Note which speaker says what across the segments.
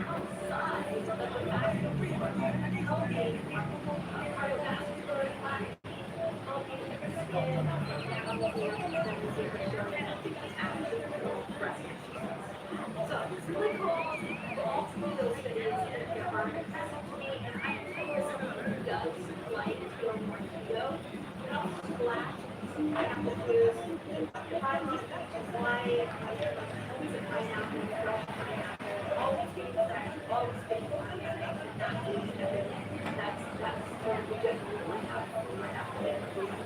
Speaker 1: outside of the fact that we are helping cardiovascular activity, helping the skin, now for performance here showing that we can actually build breast tissue. So it's really cool for all three of those studies that are impressive to me. And I can tell you, as someone who does like to go more keto, it also splashed some pineapple juice, highlight why I put tons of pineapple, fresh pineapple, always getting fresh, always getting organic, and not using everything. That's what we generally like out right after the growth.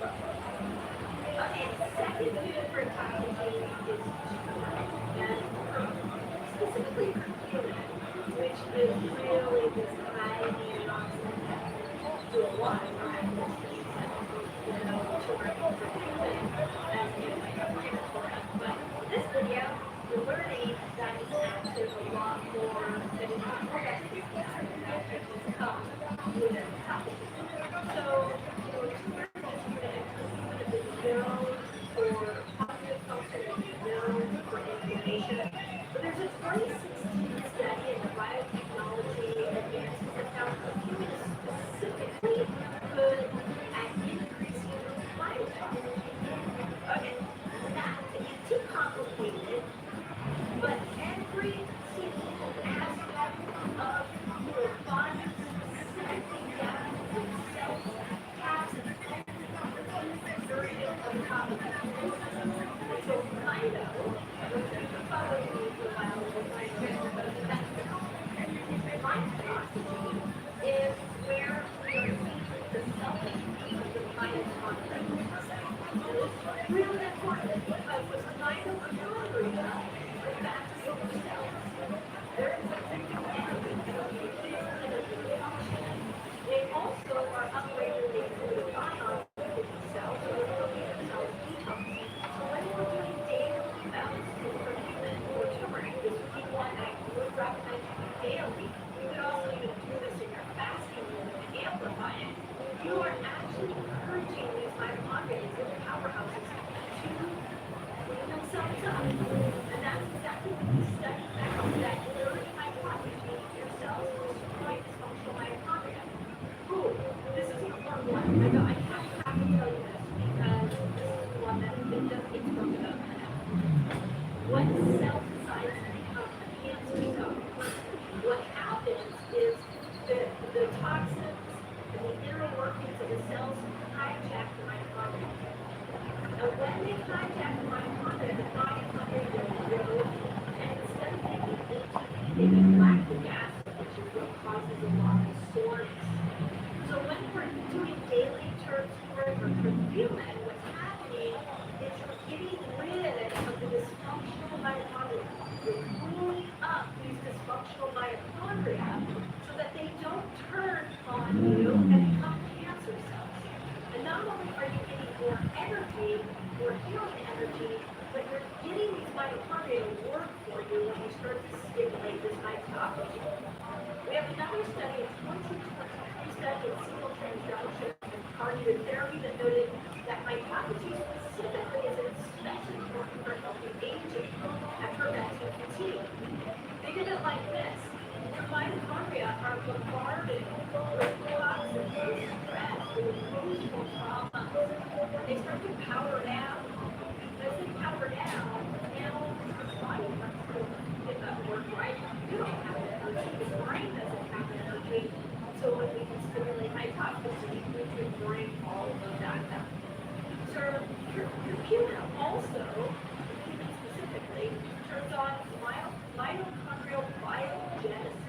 Speaker 1: Okay, second favorite packaging is turmeric, and specifically curcumin, which is really this high antioxidant that can do a lot of miraculous things. Turmeric and curcumin as anti-inflammatory. But in this video, we're learning that it's actually a lot more than it is that can come with a packaging. So, turmeric is good. Curcumin is known for positive function, it's known for inflammation. But there's a 2016 study in the biotechnology advances that found curcumin is specifically good at increasing mitochondria. Okay, not to get too complicated, but every single aspect of your body, specifically down to the cells, has an version of copy. So mito, which if you follow me for a while, mitochondria is where we are seeing the self-esteem of the mitochondria. And this is really important because with mitochondria, the vascular cells, they're producing energy, energy function. They also are upregulating the ions within the cells, so they're helping the cells detox. So when we're doing daily bouts of curcumin or turmeric, this would be one I would recommend you do daily. You could also even do this in your fasting mode and amplify it. You are actually encouraging these mitochondria, these powerhouses, to clean themselves up. And that's exactly what this study found, that early mitochondria in your cells destroy dysfunctional mitochondria. Ooh, this is an important one. I know I have to tell you this because this is the one that it just gets broken up enough. When cell decides to become a cancer cell, what happens is the toxins and the inner workings of the cells hijack the mitochondria. And when they hijack the mitochondria will grow, and instead of making ATP, they make lactic acid, which is what causes a lot of soreness. So when we're doing daily turmeric or curcumin, what's happening is you're getting rid of the dysfunctional mitochondria. You're cooling up these dysfunctional mitochondria so that they don't turn on you and become cancer cells. And not only are you getting more energy, more healing energy, but you're getting these mitochondria to work for you when you start to stimulate this mitophagy. We have another study, a 2023 study of single transduction and targeted therapy that noted that mitophagy specifically is especially important for healthy aging and preventing fatigue. Think of it like this. Your mitochondria are bombarded with toxins, with stress, with emotional trauma. They start to power down. As they power down, now your body starts to get that work right. You don't have the energy. Your brain doesn't have the energy. So when we can stimulate mitophagy, we can bring all of that down. So curcumin also, specifically, turns on mitochondrial biogenesis,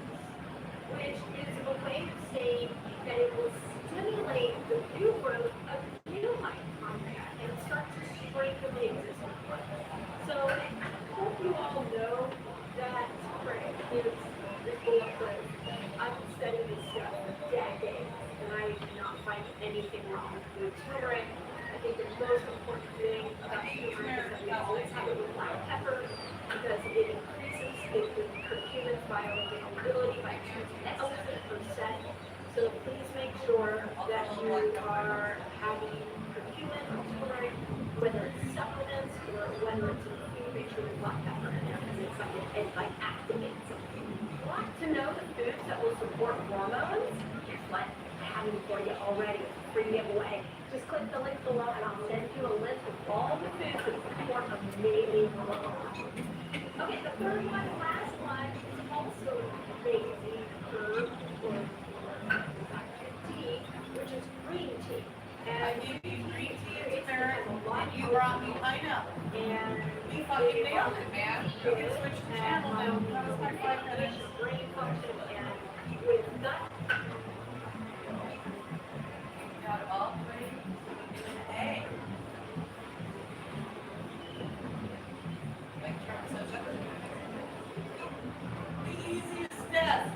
Speaker 1: which is a way of saying that it will stimulate the new growth of new mitochondria and start to strengthen the existing one. So I hope you all know that turmeric is full of good. I've been studying this stuff for decades, and I do not find anything wrong with turmeric. I think the most important thing about turmeric is that we always have it with black pepper because it increases the curcumin's bioavailability by 2,000%. So please make sure that you are having curcumin or turmeric, whether it's supplements or whether it's in food, make sure there's black pepper in there because it activates something. Black to know the foods that will support hormones? Guess what? I have them for you already. It's a free giveaway. Just click the link below and I'll send you a list of all the foods that support amazing hormones. Okay, the third one, the last one, is also amazing herb or tea, which is green tea.
Speaker 2: I
Speaker 1: And
Speaker 2: gave you green tea and
Speaker 1: it's
Speaker 2: carrot,
Speaker 1: a lot
Speaker 2: and you brought me pineapple.
Speaker 1: and
Speaker 2: You fucking nailed it, man. You can switch the channel now. That was my 5 minutes.
Speaker 1: brain function and with nuts.
Speaker 2: Got it all ready. Hey. Like Trump says, the easiest death.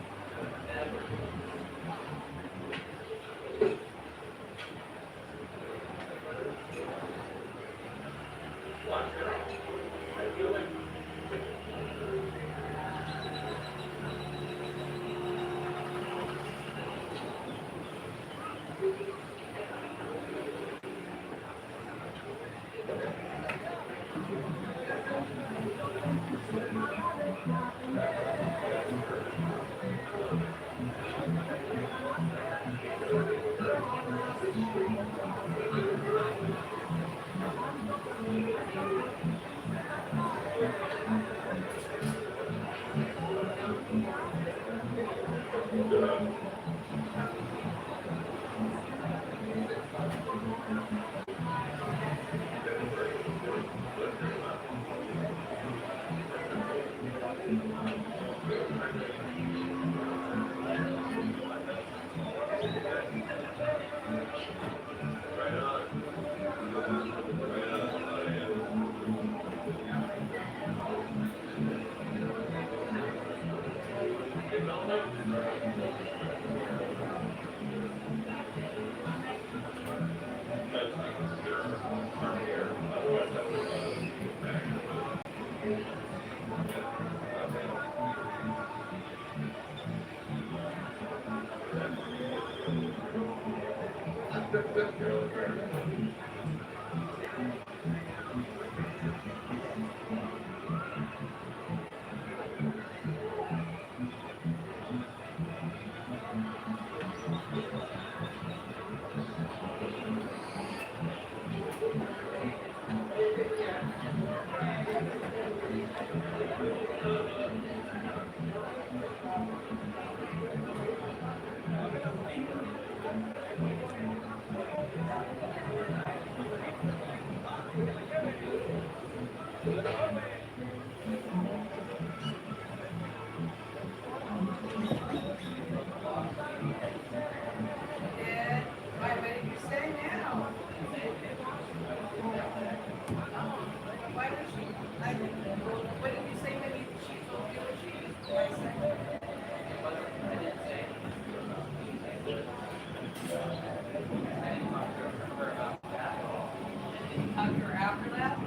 Speaker 2: After that?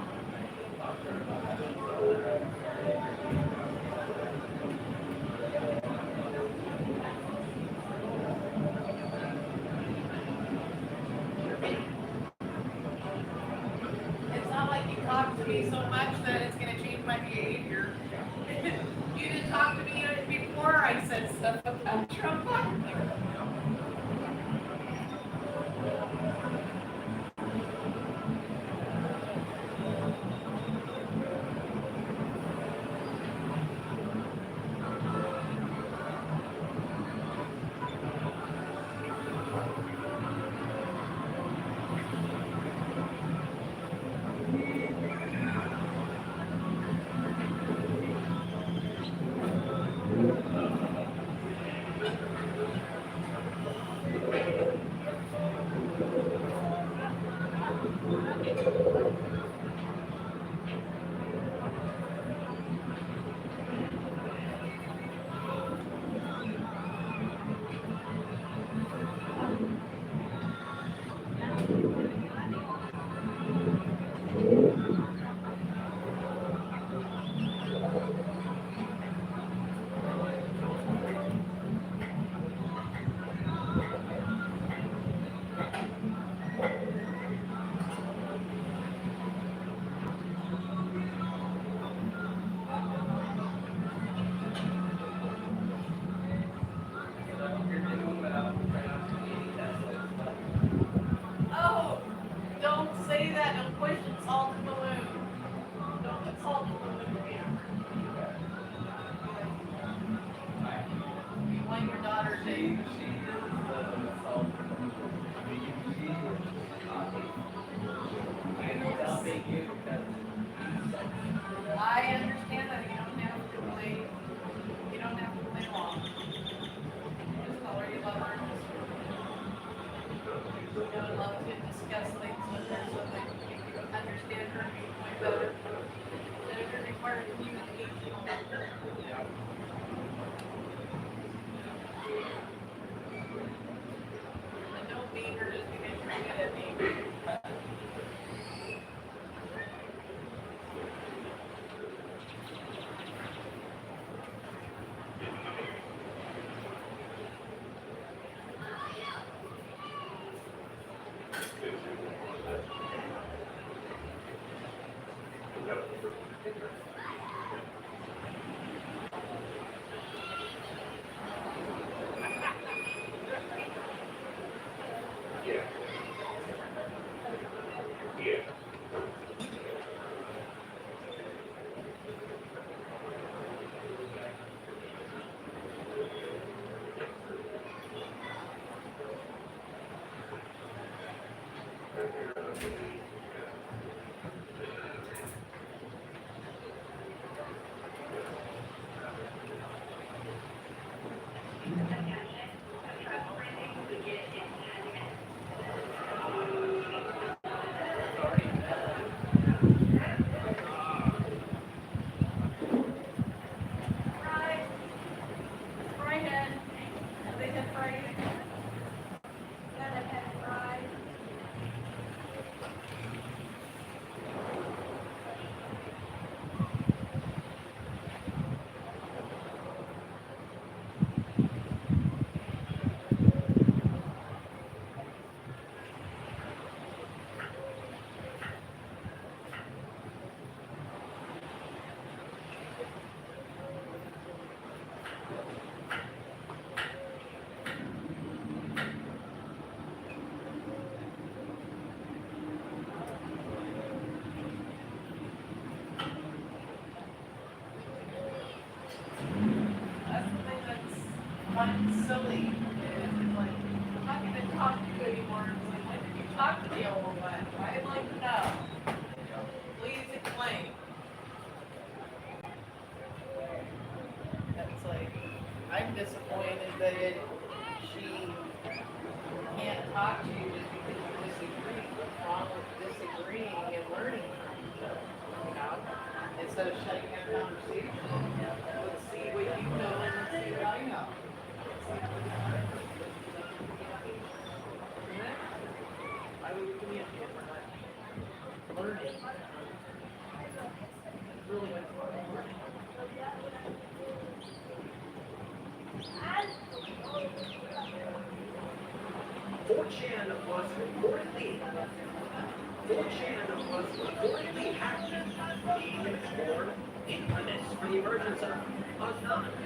Speaker 2: It's not like you talk to me so much that it's going to change my behavior. You didn't talk to me before I said stuff about Trump. I understand that you don't have to play. You don't have to play along. Just tell her you love her. You would love to discuss things with her so that you can understand her viewpoint better. That it would require communication. And don't beat her just because you're good at being her. Silly. It's like, I'm not going to talk to you anymore. It's like, when did you talk to me a little bit? I'd like to know. Please explain. That's like, I'm disappointed that she can't talk to you just because you disagree. What's wrong with disagreeing and learning from each other? You know? Instead of shutting down conversation, let's see what you know and let's see what I know. I would give me a different learning. It's really important.
Speaker 3: 4chan was reportedly hacked, being explored, infamous for the emergence of anonymous. The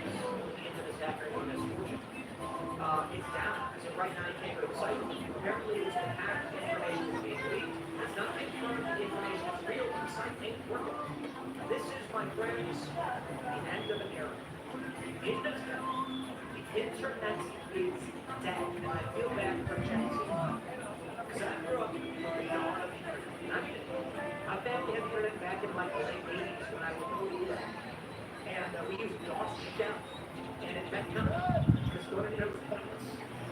Speaker 3: infamous hacker on this fortune. It's down. So right now you can't go to the site. Apparently it's been hacked. Information is being leaked. It's not confirmed that the information is real. The site ain't working. This is, my friends, the end of an era. The internet is dead. And I feel bad for Gen Z. Because I grew up, I family had the internet back in like the late 80s when I was a little kid. And we used DOS shell. And it meant nothing. Because the internet was pointless.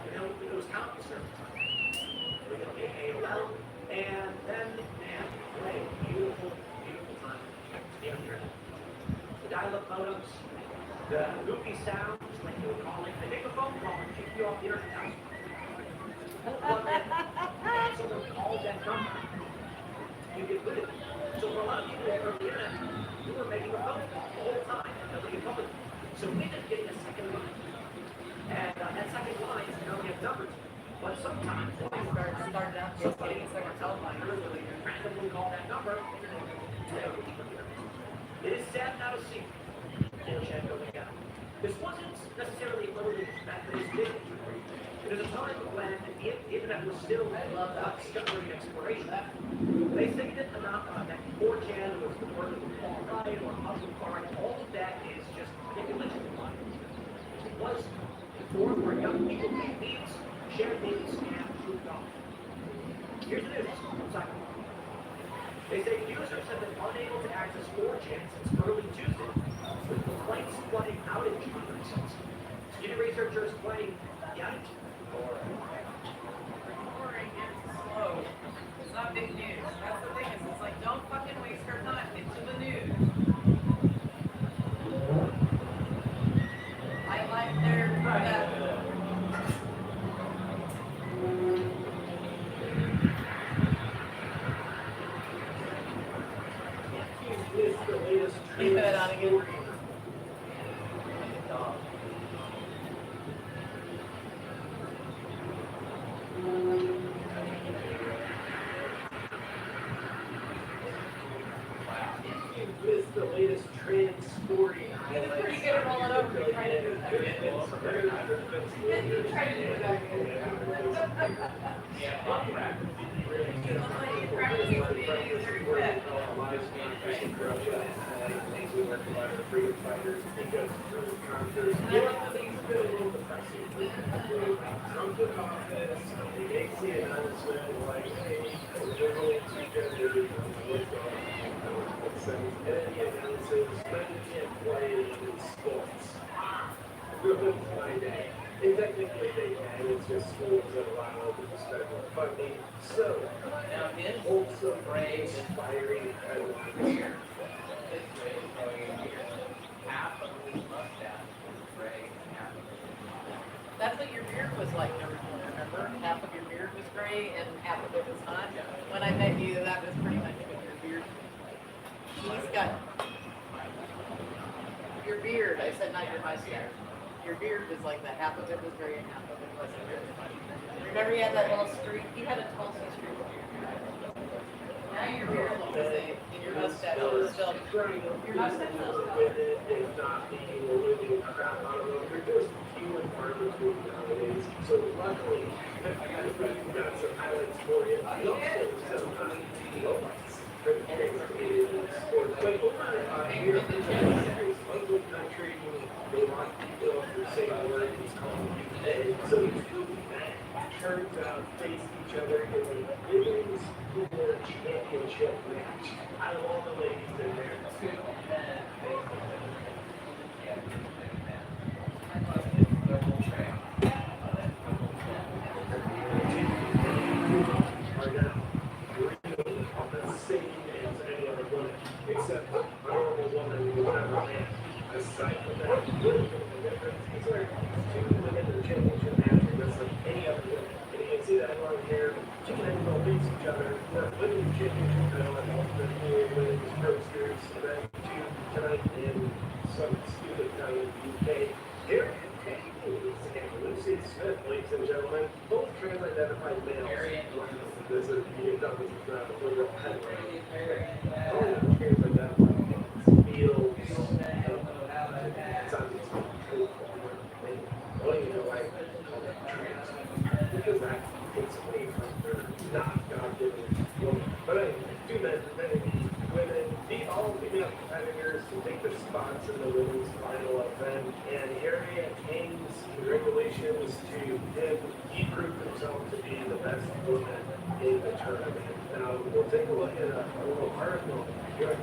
Speaker 3: You know, it was countless service. We got AOL. And then, man, great, beautiful, beautiful time. The internet. The dial-up modems. The goofy sounds when you were calling. They make a phone call and kick you off the internet. So they'll call that number. You get good at it. So for a lot of people that were on the internet, you were making a phone call the whole time and nobody could public. So we ended up getting a second line. And that second line is now we have numbers. But sometimes when we started out just getting a second telephone, literally randomly call that number. It is sad now to see. This wasn't necessarily limited back to this business. It was a time when the internet was still discovery and exploration. They say that that 4chan was the word of the far right or Muslim far right. All of that is just manipulation. It was forums where young people make memes, share memes, and shoot off. Here's the news. They say users have been unable to access 4chan since early Tuesday, with complaints flooding outage results. Security researchers claim, yikes.
Speaker 2: Boring and slow. It's not big news. That's the thing is, it's like, don't fucking waste our time. Get to the news. I like their keep it on again.
Speaker 3: Missed the latest trend sporting highlights.
Speaker 2: Pretty good at rolling over. You try to do that. You try to do that.
Speaker 3: Trump took office, he makes the announcement like, hey, we're going to what's going on. And then he announces, men can't play in sports. Good my day. And technically they can, it's just schools that allow the federal funding. So,
Speaker 4: Now his
Speaker 3: wholesome,
Speaker 4: phrase is
Speaker 3: inspiring headlines.
Speaker 4: here. His phrase is going in here. Half of his mustache is gray and half of it is not.
Speaker 2: That's what your beard was like, remember? Half of your beard was gray and half of it was not. When I met you, that was pretty much what your beard was like. He's got your beard. I said not your mustache. Your beard was like that. Half of it was gray and half of it wasn't gray. Remember you had that little streak? You had a Tulsa streak in your beard. Now your beard looks the same, and your mustache is still. Your mustache is
Speaker 3: with it, if not being a living crap out of them. They're just few and far between nowadays. So luckily, I've got some highlights for you. I also some lowlights for the Canadian sports. But over here in the Ugly country, they want people to say the word is called UK. So two men turns out face each other in the women's football championship match. Out of all the ladies in there, two men are now really on the same as any other woman, except a normal woman who would have a man. Aside from that, really the difference is like two women in the championship match are just like any other woman. And you can see that long hair, two men go face each other for a women's championship title and ultimately women's posters, and then two tonight in some stupid town in the UK. Here and Lucy Smith, ladies and gentlemen, both trans-identified males. This is being done with the liberal headline. All of the trans-identified males feel because that takes away from their not God-given woman. But I do that women beat all female competitors to take the spots in the women's final event, and Harriet King's regulations to him, he proved himself to be the best woman in the tournament. Now we'll take a look at a little article here.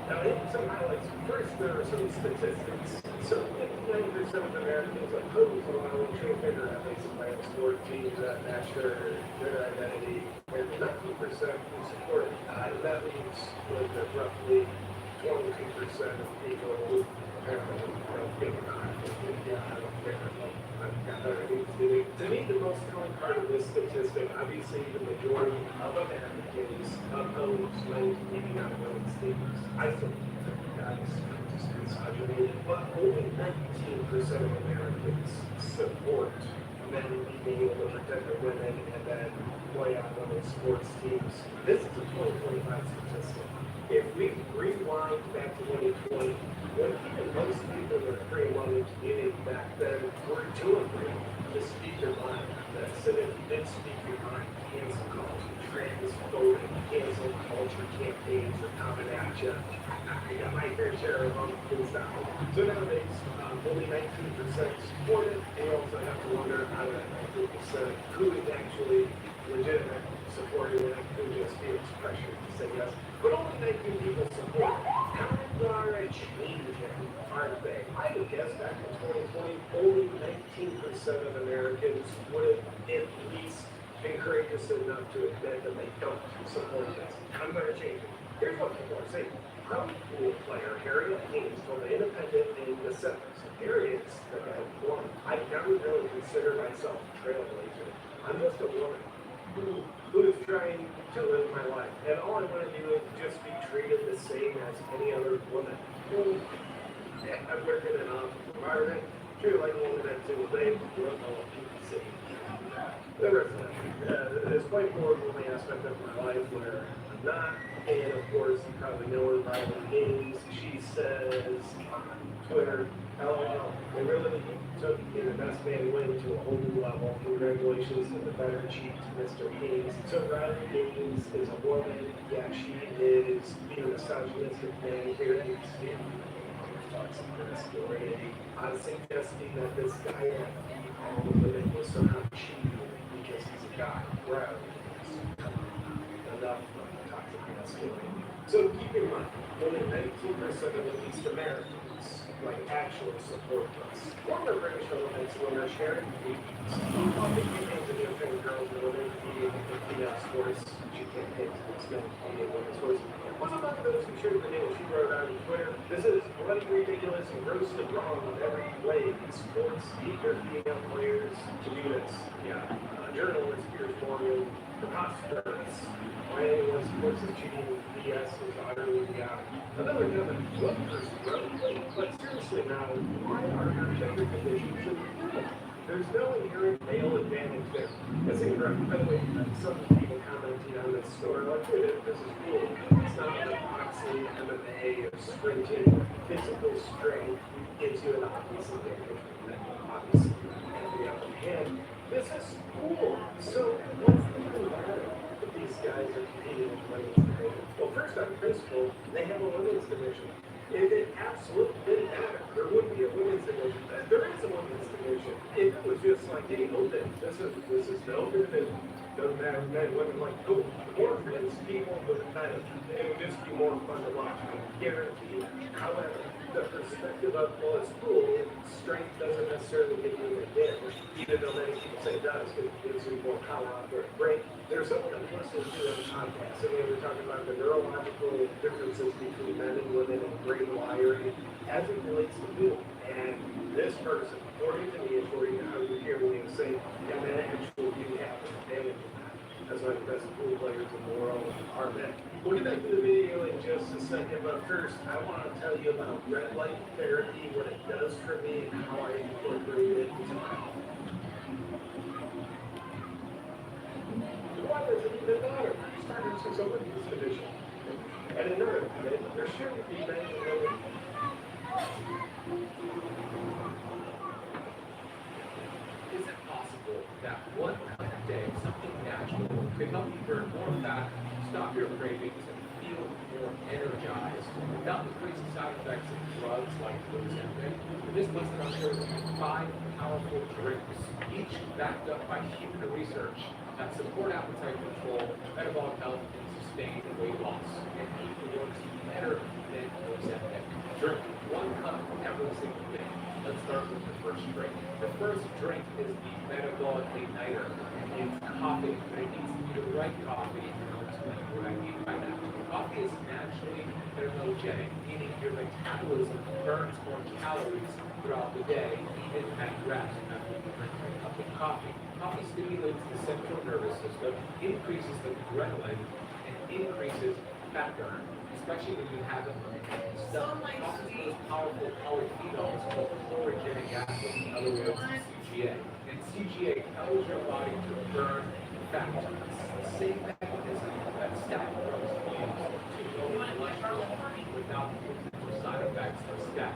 Speaker 3: Now, in some highlights, first there are some statistics. So, 90% of Americans oppose allowing transgender athletes to play on sport teams that match their identity, and 19% who support it. That leaves with roughly 22% of people who apparently think not. I don't care. I've got other things to do. To me, the most telling part of this statistic, obviously, the majority of Americans oppose men maybe not women's teams. I still think that is just misogyny, but only 19% of Americans support men being able to protect their women and then play on women's sports teams. This is a 2025 statistic. If we rewind back to 2020, when even most people in the free women community back then were too afraid to speak their mind, that said it did speak behind cancel culture, transphobic, cancel culture campaigns are coming at you. I got my fair share of them things now. So nowadays, only 19% support it. They also have to wonder out of that 19% who is actually legitimate supporting it, who just feels pressure to say yes. But only 19 people support it. Times are changing, aren't they? I would guess back in 2020, only 19% of Americans would have at least been courageous enough to admit that they don't support this. Times are changing. Here's what people are saying. Pro pool player Harriet Haynes told the Independent in December. So Harriet's the woman. I never really consider myself a trailblazer. I'm just a woman who is trying to live my life. And all I want to do is just be treated the same as any other woman. I'm working in an environment, treated like a woman at single day, work all of PPC. The rest of that. There's quite more of only aspect of my life where I'm not. And of course, you probably know her by the names. She says on Twitter, LOL, they really took me the best man win to a whole new level. Congratulations to the better chief, Mr. Haynes. So Riley Haynes is a woman. Yeah, she is being a misogynistic man here. I'm suggesting that this guy had all the women was somehow cheating because he's a guy. Riley is enough. So keep in mind, only 19% of at least Americans actually support this. Former British Olympics winner Sharon Davies, on the campaign to the American girls and women competing in female sports, she campaigned to this men competing in women's sports, was among those who shared the news. She wrote on Twitter, "This is bloody ridiculous and grossly wrong in every way. Sports eager female players to do this." Yeah, journalist Piers Morgan, preposterous. Why anyone supports the cheating BS is utterly beyond. Another comment, one person wrote, but seriously now, why are your gender conditions illegal? There's no inherent male advantage there. That's incorrect. By the way, some people commenting on this story, like, hey, this is cool. It's not like boxing, MMA, or sprinting. Physical strength gives you an obvious advantage. Obviously, on the other hand, this is cool. So what's the matter? These guys are competing in women's division. Well, first on principle, they have a women's division. If it absolutely didn't matter, there wouldn't be a women's division. There is a women's division. If it was just like, hey, open, this is the open division. Doesn't matter men, women, like, cool. More men's people, but it would just be more fun to watch. Guaranteed. However, the perspective of, well, it's cool, strength doesn't necessarily give you an advantage, even though many people say it does, because it gives you more power out there. Brain. There's someone I'm listening to on the podcast, and they were talking about the neurological differences between men and women and brain wiring as it relates to food. And this person, according to me, according to how you hear me say, yeah, men actually do have an advantage in that. That's why the best pool players in the world are men. We'll get back to the video in just a second, but first, I want to tell you about red light therapy, what it does for me, and how I incorporate it into my life. Why does it even matter? Started since a women's division. And another thing, there shouldn't be men and women.
Speaker 5: Is it possible that one cup a day, something natural, could help you burn more fat, stop your cravings, and feel more energized without the crazy side effects of drugs like Ozempic? For this lesson, I'll share with you 5 powerful drinks, each backed up by human research that support appetite control, metabolic health, and sustained weight loss. And it works better than Ozempic. Drink 1 cup every single day. Let's start with the first drink. The first drink is the metabolic igniter. It's coffee, but it needs to be the right coffee, and I'll explain what I mean by that. Coffee is naturally thermogenic, meaning your metabolism burns more calories throughout the day, even at rest after you drink a cup of coffee. Coffee stimulates the central nervous system, increases the adrenaline, and increases fat burn, especially when you haven't stuff. Coffee's most powerful polyphenols called chlorogenic acid, in other words, CGA. And CGA tells your body to burn fat. It's the same mechanism that statin drugs use to lower blood sugar without the potential side effects sets the step.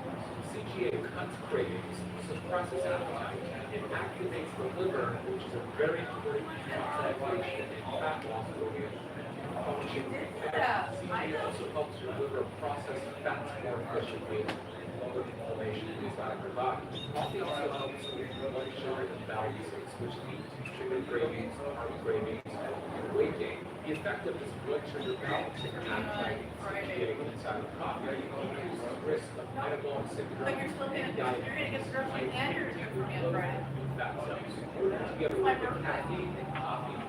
Speaker 5: CGA cuts cravings, suppresses appetite, and activates the liver, which is a very important oxidation and fat loss organ. Function. CGA also helps your liver process fats more efficiently and lower inflammation inside of your body. Coffee also helps with blood sugar imbalances, which lead to sugar cravings, carb cravings, and weight gain. The effect of this blood sugar balancing appetite inside of coffee decreases the risk of metabolic syndrome
Speaker 2: But you're still
Speaker 5: and
Speaker 2: gonna get structured and you're gonna get Friday.
Speaker 5: fat cells. Together with the caffeine in coffee,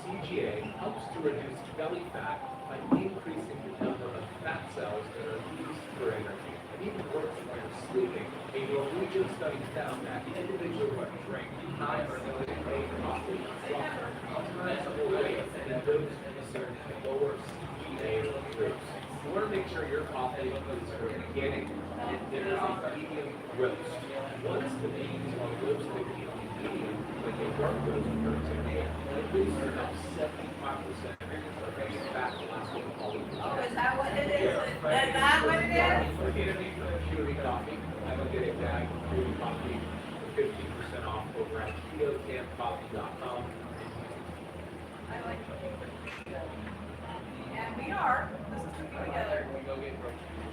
Speaker 5: CGA helps to reduce belly fat by increasing the number of fat cells that are used for energy. It even works when you're sleeping. A Norwegian study found that individuals who drink high or low grade coffee suffer more weight than those concerned with lower CGA groups. You want to make sure your coffee is organic and there is a medium roast. Once the beans are roasted in medium, like a dark roast, for example, it produces about 75% of the fat lasting all of the
Speaker 2: Oh, is that what it is? Is that what it is?
Speaker 5: Purity coffee. I will get a bag of purity coffee for 15% off over at ketocampcoffee.com.
Speaker 2: I like it. And we are. This is cooking together.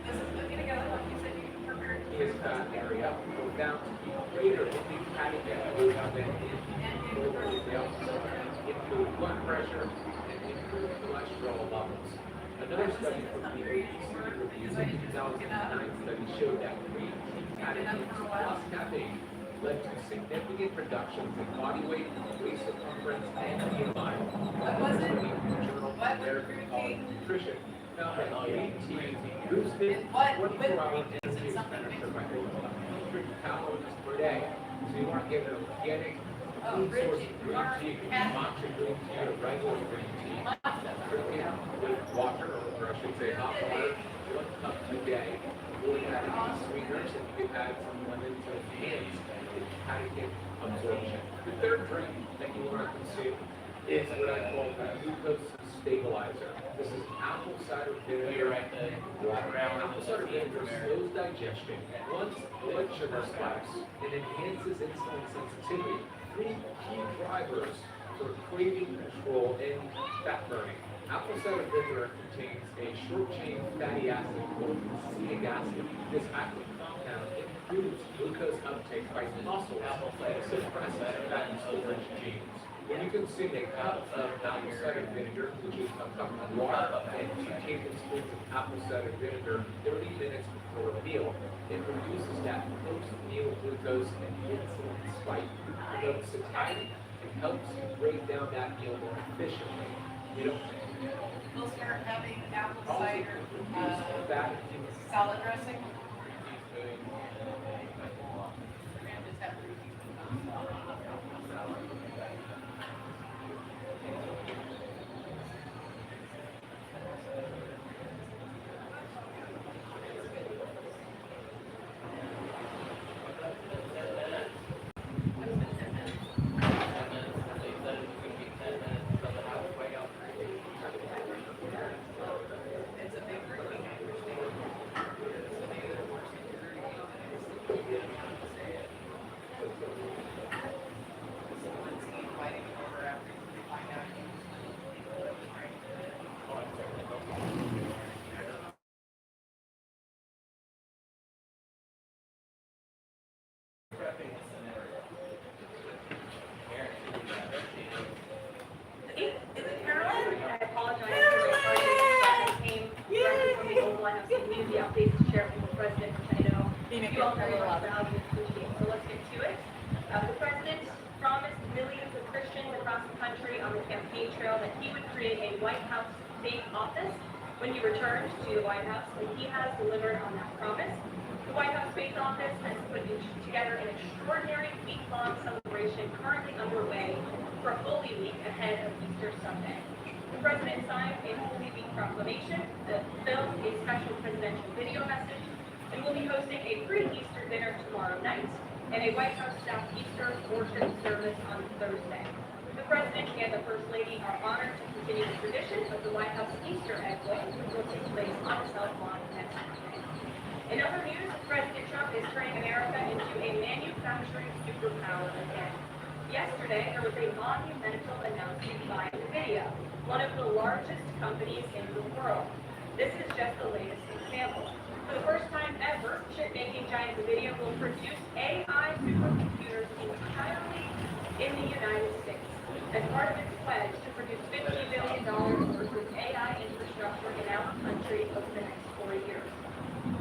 Speaker 2: This is cooking together. Like you said, you prepared.
Speaker 5: Is fat area go down to be greater if the fatty fat goes down and improve blood pressure and improve cholesterol levels. Another study from the reviews in 2009 study showed that green tea categories plus caffeine led to significant reductions in body weight, waist circumference, and BMI.
Speaker 2: What was it?
Speaker 5: Journal of American College of Nutrition found that green tea boosted
Speaker 2: What?
Speaker 5: 24-hour energy expenditure by over 100 calories per day. So you want to get an organic, clean source of green tea, matcha green tea, or regular green tea. Drink it with water, or I should say hot water, 1 cup a day. Avoid adding any sweeteners, and you can add some lemon to enhance the catechin absorption. The third drink that you want to consume is what I call the glucose stabilizer. This is apple cider vinegar. Apple cider vinegar slows digestion, blunts blood sugar spikes, and enhances insulin sensitivity. 3 key drivers for craving control and fat burning. Apple cider vinegar contains a short-chain fatty acid called acetic acid. This active compound improves glucose uptake by muscles and suppresses fat storage genes. When you consume a cup of apple cider vinegar, which is a cup of water, and 2 tablespoons of apple cider vinegar 30 minutes before a meal, it reduces that post-meal glucose and insulin spike. Promotes satiety and helps you break down that meal more efficiently. You don't
Speaker 2: We'll start having apple cider
Speaker 5: fat
Speaker 2: salad dressing. We're gonna just have 3 teaspoons. It's a big group. Is it Carolyn?
Speaker 1: I apologize for the I came directly from the Oval. I have some community updates to share from the president, which I know you all very much value and appreciate. So let's get to it. The president promised millions of Christians across the country on the campaign trail that he would create a White House state office when he returned to the White House, and he has delivered on that promise. The White House Space Office has put together an extraordinary week-long celebration currently underway for Holy Week ahead of Easter Sunday. The President signed a Holy Week proclamation, filmed a special presidential video message, and will be hosting a pre-Easter dinner tomorrow night and a White House staff Easter worship service on Thursday. The President and the First Lady are honored to continue the tradition of the White House Easter egg roll, which will take place on South Lawn next Monday. In other news, President Trump is turning America into a manufacturing superpower again. Yesterday, there was a monumental announcement by NVIDIA, one of the largest companies in the world. This is just the latest example. For the first time ever, chip-making giant NVIDIA will produce AI supercomputers entirely in the United States as part of its pledge to produce $50 billion worth of AI infrastructure in our country over the next 4 years.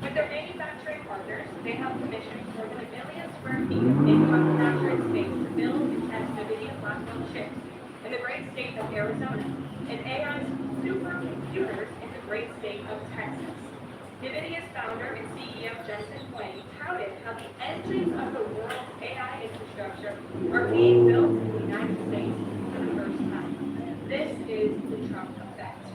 Speaker 1: With their manufacturing partners, they have commissioned more than 1 million square feet of manufacturing space to build and test NVIDIA platform chips in the great state of Arizona and AI supercomputers in the great state of Texas. NVIDIA's founder and CEO Jensen Huang touted how the engines of the world's AI infrastructure are being built in the United States for the first time. This is the Trump effect.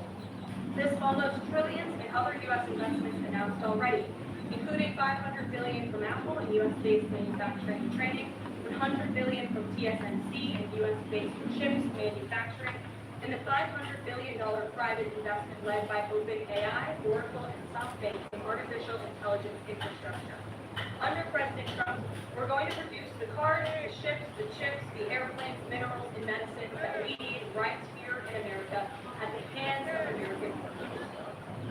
Speaker 1: This follows trillions in other U.S. investments announced already, including $500 billion from Apple in U.S.-based manufacturing and training, $100 billion from TSMC in U.S.-based chips manufacturing, and the $500 billion private investment led by OpenAI, Oracle, and SoftBank in artificial intelligence infrastructure. Under President Trump, we're going to produce the cars, the ships, the chips, the airplanes, minerals, and medicines that we need right here in America at the hands of American workers.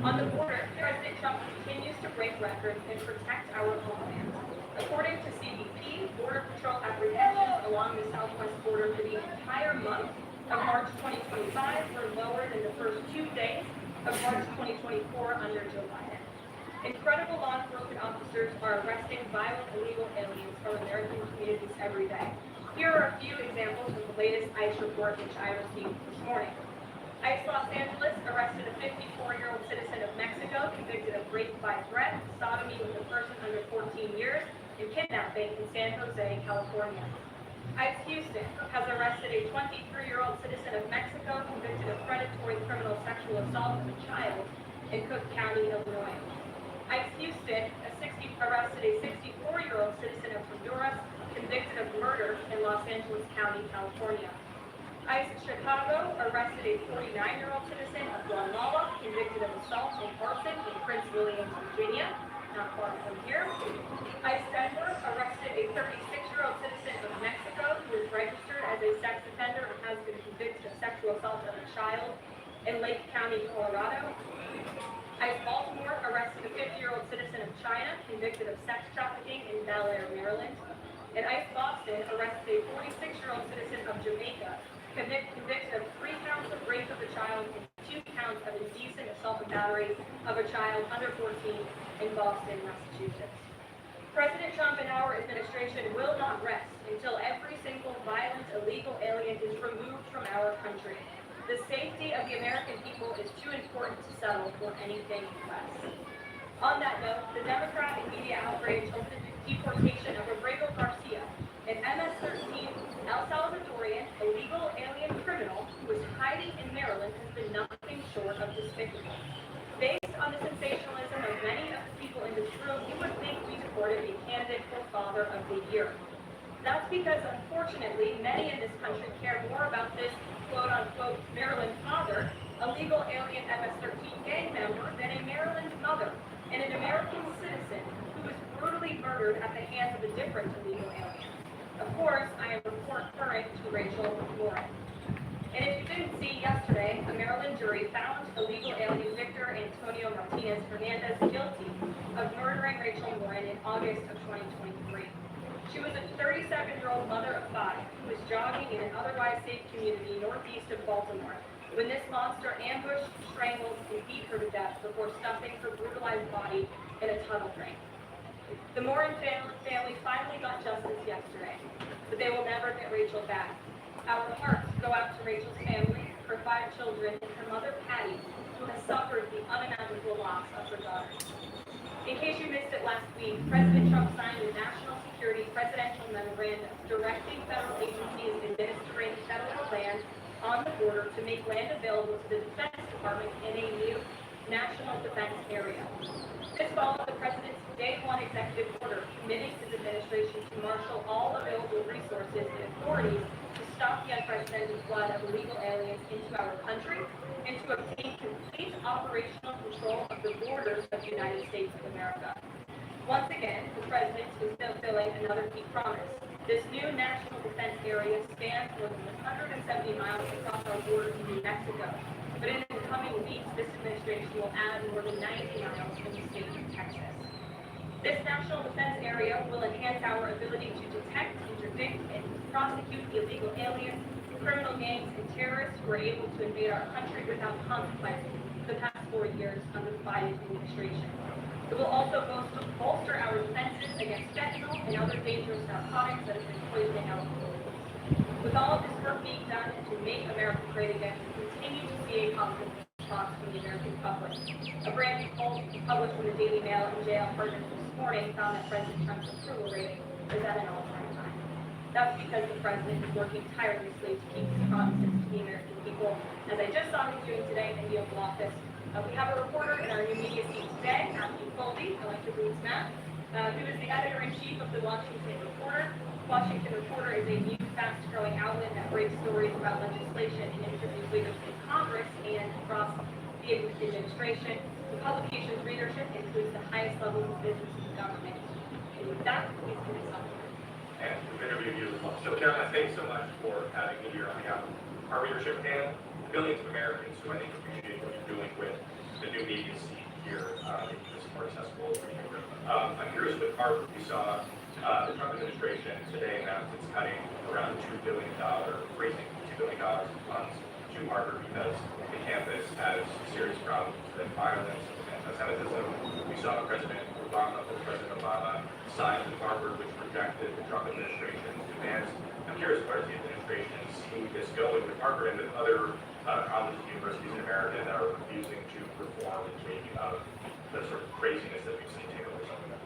Speaker 1: On the border, President Trump continues to break records and protect our homeland. According to CBP, Border Patrol apprehensions along the southwest border for the entire month of March 2025 were lower than the first 2 days of March 2024 under Joe Biden. Incredible law enforcement officers are arresting violent illegal aliens from American communities every day. Here are a few examples of the latest ICE report which I received this morning. ICE Los Angeles arrested a 54-year-old citizen of Mexico convicted of rape by threat, sodomy with a person under 14 years, and kidnapping in San Jose, California. ICE Houston has arrested a 23-year-old citizen of Mexico convicted of predatory criminal sexual assault of a child in Cook County, Illinois. ICE Houston arrested a 64-year-old citizen of Honduras convicted of murder in Los Angeles County, California. ICE Chicago arrested a 49-year-old citizen of Guatemala convicted of assault and arson in Prince William, Virginia, not far from here. ICE Denver arrested a 36-year-old citizen of Mexico who is registered as a sex offender and has been convicted of sexual assault of a child in Lake County, Colorado. ICE Baltimore arrested a 50-year-old citizen of China convicted of sex trafficking in Bel Air, Maryland. And ICE Boston arrested a 46-year-old citizen of Jamaica convicted of 3 counts of rape of a child and 2 counts of indecent assault and battery of a child under 14 in Boston, Massachusetts. President Trump and our administration will not rest until every single violent illegal alien is removed from our country. The safety of the American people is too important to settle for anything less. On that note, the Democratic media outrage over the deportation of Rodrigo Garcia, an MS-13 El Salvadorian illegal alien criminal who was hiding in Maryland, has been nothing short of despicable. Based on the sensationalism of many of the people in this room, you would think we deported a candidate for Father of the Year. That's because, unfortunately, many in this country care more about this quote-unquote Maryland father, a legal alien MS-13 gang member, than a Maryland mother and an American citizen who was brutally murdered at the hands of a different illegal alien. Of course, I am referring to Rachel Lauren. And if you didn't see yesterday, a Maryland jury found illegal alien Victor Antonio Martinez Hernandez guilty of murdering Rachel Lauren in August of 2023. She was a 37-year-old mother of 5 who was jogging in an otherwise safe community northeast of Baltimore when this monster ambushed, strangled, and beat her to death before stuffing her brutalized body in a tunnel drain. The Morin family finally got justice yesterday, but they will never get Rachel back. Our hearts go out to Rachel's family, her 5 children, and her mother, Patty, who has suffered the unimaginable loss of her daughter. In case you missed it last week, President Trump signed a national security presidential memorandum directing federal agencies administering federal land on the border to make land available to the Defense Department in a new national defense area. This followed the President's Day 1 executive order committing his administration to marshal all available resources and authorities to stop the unprecedented flood of illegal aliens into our country and to obtain complete operational control of the borders of the United States of America. Once again, the President is fulfilling another key promise. This new national defense area spans more than 170 miles across our border to New Mexico. But in the coming weeks, this administration will add more than 90 miles in the state of Texas. This national defense area will enhance our ability to detect, interdict, and prosecute illegal aliens, criminal gangs, and terrorists who are able to invade our country without consequences for the past 4 years under the Biden administration. It will also bolster our defenses against fentanyl and other dangerous narcotics that have been poisoning our communities. With all of this work being done to make America great again, we continue to see a positive response from the American public. A brand new poll published in the Daily Mail and JL Partners this morning found that President Trump's approval rating is at an all-time high. That's because the President is working tirelessly to keep his promises to the American people, as I just saw him doing today in the Oval Office. We have a reporter in our new media team today, Matthew Foldy. I like to boost Matt, who is the editor-in-chief of the Washington Reporter. Washington Reporter is a new, fast-growing outlet that breaks stories about legislation and interviews leaders in Congress and across the administration. The publication's readership includes the highest levels of business and government. And with that, please give me something.
Speaker 6: And we've interviewed you as well. So Caroline, thanks so much for having me here on behalf of our readership and millions of Americans who I think appreciate what you're doing with the new media scene here, making this more accessible. I'm curious with Harvard, we saw the Trump administration today announced it's cutting around $2 billion, raising $2 billion in funds to Harvard because the campus has serious problems with violence and anti-Semitism. We saw President Obama sign with Harvard, which rejected the Trump administration's demands. I'm curious, where does the administration see this going with Harvard and with other colleges and universities in America that are refusing to reform in the wake of the sort of craziness that we've seen take over some of them?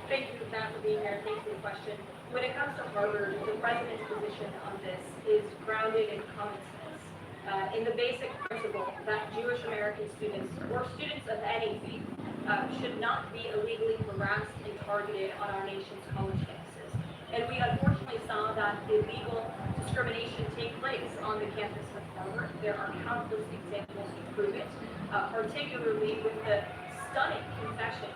Speaker 1: Thank you, Matt, for being here. Thanks for the question. When it comes to Harvard, the president's position on this is grounded in common sense, in the basic principle that Jewish American students, or students of any faith, should not be illegally harassed and targeted on our nation's college campuses. And we unfortunately saw that illegal discrimination take place on the campus of Harvard. There are countless examples to prove it, particularly with the stunning confession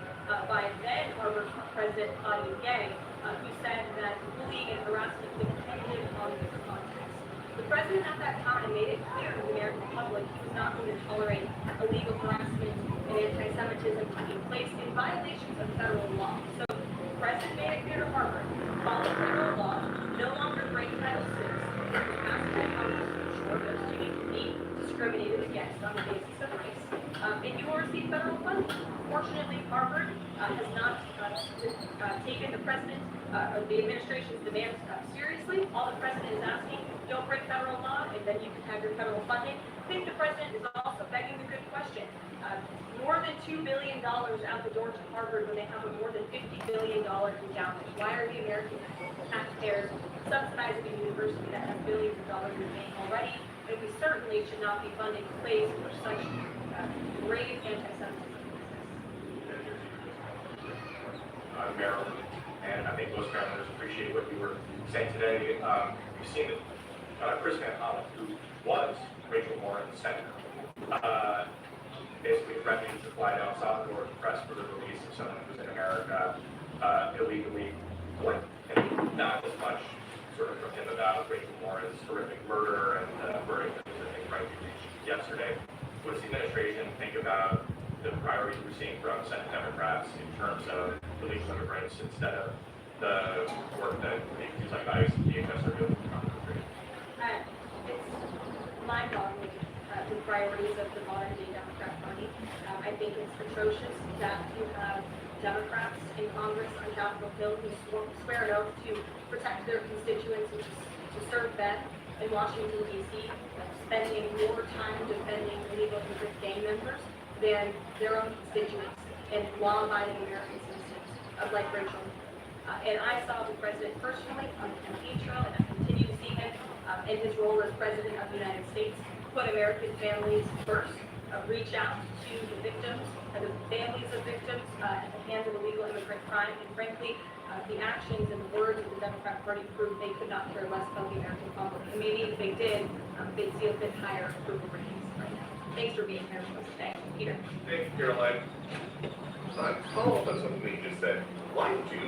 Speaker 1: by then Harvard President Claudia Gay, who said that bullying and harassment depended on the context. The president at that time made it clear to the American public he was not going to tolerate illegal harassment and anti-Semitism taking place in violations of federal law. So the president made it clear to Harvard, follow federal law, no longer break Title VI, and pass by Congress to ensure those students be discriminated against on the basis of race. And you will receive federal funding. Fortunately, Harvard has not taken the president or the administration's demands seriously. All the president is asking, don't break federal law, and then you can have your federal funding. I think the president is also begging the good question. More than $2 billion out the door to Harvard when they have a more than $50 billion endowment. Why are the American taxpayers subsidizing a university that has billions of dollars in paying already? And we certainly should not be funding a place where such grave anti-Semitism
Speaker 6: exists. Maryland, and I think most Marylanders appreciate what you were saying today. You've seen that Chris Van Hollen, who was Rachel Warren's senator, basically threatening to fly down Salvador to press for the release of someone who's in America illegally, and not as much sort of from him about Rachel Warren's horrific murder and the verdict that was, I think, rightly reached yesterday. What does the administration think about the priorities we're seeing from Senate Democrats in terms of illegal immigrants instead of the work that agencies like ICE and DHS are doing in the country?
Speaker 1: It's mind-boggling, the priorities of the modern-day Democrat Party. I think it's atrocious that you have Democrats in Congress on Capitol Hill who swear an oath to protect their constituents and to serve them in Washington, D.C., spending more time defending illegal immigrant gang members than their own constituents and law-abiding American citizens like Rachel. And I saw the president personally on the campaign trail, and I continue to see him in his role as president of the United States put American families first, reach out to the victims, the families of victims at the hands of illegal immigrant crime, and frankly, the actions and the words of the Democrat Party proved they could not care less about the American public. And maybe if they did, they'd see a bit higher approval ratings right now. Thanks for being here with us today. Peter.
Speaker 6: Thank you, Caroline.
Speaker 7: Follow up on something you just said. Why do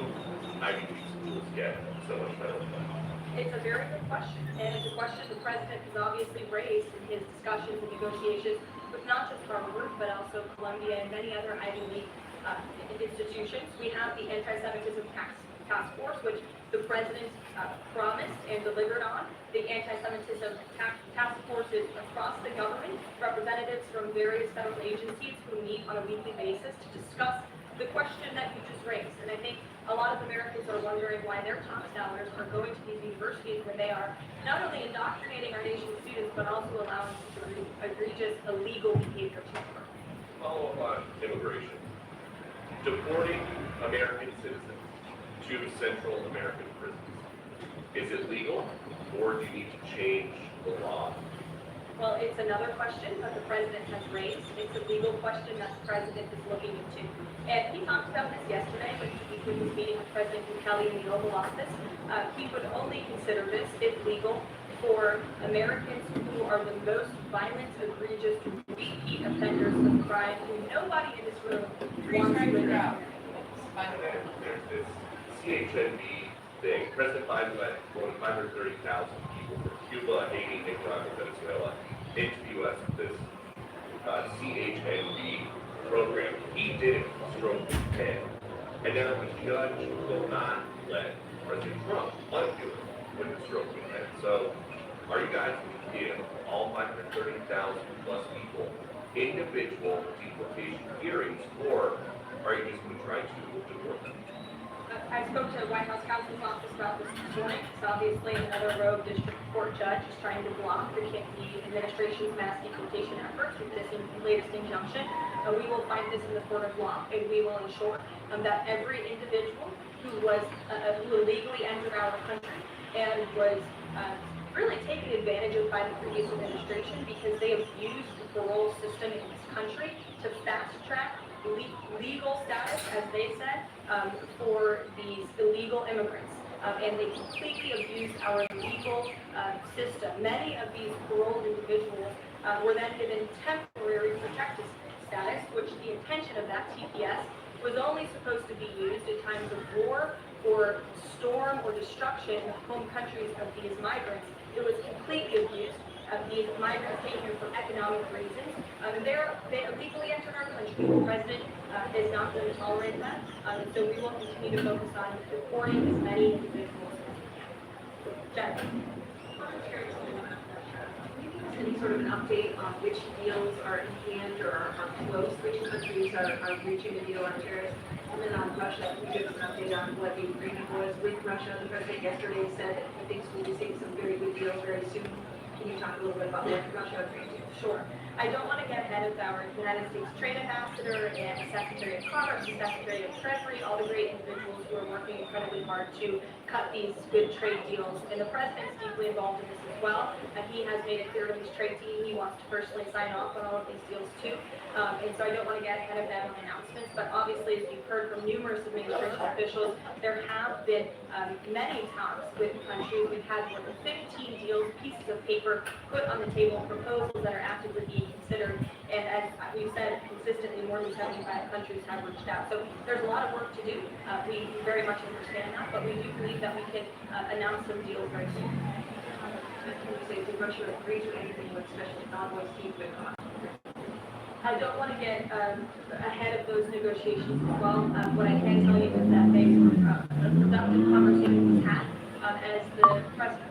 Speaker 7: Ivy League schools get so much federal funding?
Speaker 1: It's a very good question, and it's a question the president has obviously raised in his discussions and negotiations with not just Harvard, but also Columbia and many other Ivy League institutions. We have the Anti-Semitism Task Force, which the president promised and delivered on. The Anti-Semitism Task Force is across the government, representatives from various federal agencies who meet on a weekly basis to discuss the question that you just raised. And I think a lot of Americans are wondering why their tax dollars are going to these universities where they are not only indoctrinating our nation's students, but also allowing egregious illegal behavior to occur.
Speaker 7: Follow up on immigration. Deporting American citizens to Central American prisons. Is it legal, or do you need to change the law?
Speaker 1: Well, it's another question that the president has raised. It's a legal question that the president is looking into. And he talked about this yesterday when he was meeting with President Kelly in the Oval Office. He would only consider this, if legal, for Americans who are the most violent, egregious, repeat offenders of crime who nobody in this room wants to live in.
Speaker 7: There's this CHNB thing. President Biden let more than 530,000 people from Cuba, Haiti, Nicaragua, Venezuela into the U.S. with this CHNB program. He did it stroke 10. And now the judge will not let President Trump undo it with the stroke 10. So are you guys going to give all 530,000 plus people individual deportation hearings, or are you just going to try to deport them?
Speaker 1: I spoke to the White House counsel's office about this morning. It's obviously another rogue district court judge is trying to block the administration's mass deportation efforts with this latest injunction. We will find this in the court of law, and we will ensure that every individual who illegally entered our country and was really taken advantage of by the previous administration because they abused the parole system in this country to fast track legal status, as they said, for these illegal immigrants. And they completely abused our legal system. Many of these paroled individuals were then given temporary protected status, which the intention of that TPS was only supposed to be used in times of war or storm or destruction in the home countries of these migrants. It was completely abused. These migrants came here for economic reasons. They illegally entered our country. The president is not going to tolerate that. So we will continue to focus on deporting as many individuals as we can.
Speaker 8: Any sort of an update on which deals are in hand or are close, which countries are reaching a deal on tariffs? And then on Russia, can you give us an update on what the agreement was with Russia? The president yesterday said that he thinks we'll be seeing some very good deals very soon. Can you talk a little bit about what Russia agreed to?
Speaker 1: Sure. I don't want to get ahead of our United States Trade Ambassador and Secretary of Commerce and Secretary of Treasury, all the great individuals who are working incredibly hard to cut these good trade deals. And the president's deeply involved in this as well. He has made it clear to his trade team he wants to personally sign off on all of these deals too. And so I don't want to get ahead of them on announcements, but obviously, as you've heard from numerous administration officials, there have been many talks with countries. We've had more than 15 deals, pieces of paper put on the table, proposals that are actively being considered. And as we've said consistently, more than 75 countries have reached out. So there's a lot of work to do. We very much understand that, but we do believe that we can announce some deals very soon.
Speaker 8: Can you say, did Russia agree to anything with special envoys keep with
Speaker 1: I don't want to get ahead of those negotiations as well. What I can tell you is that they were productive conversations had. As the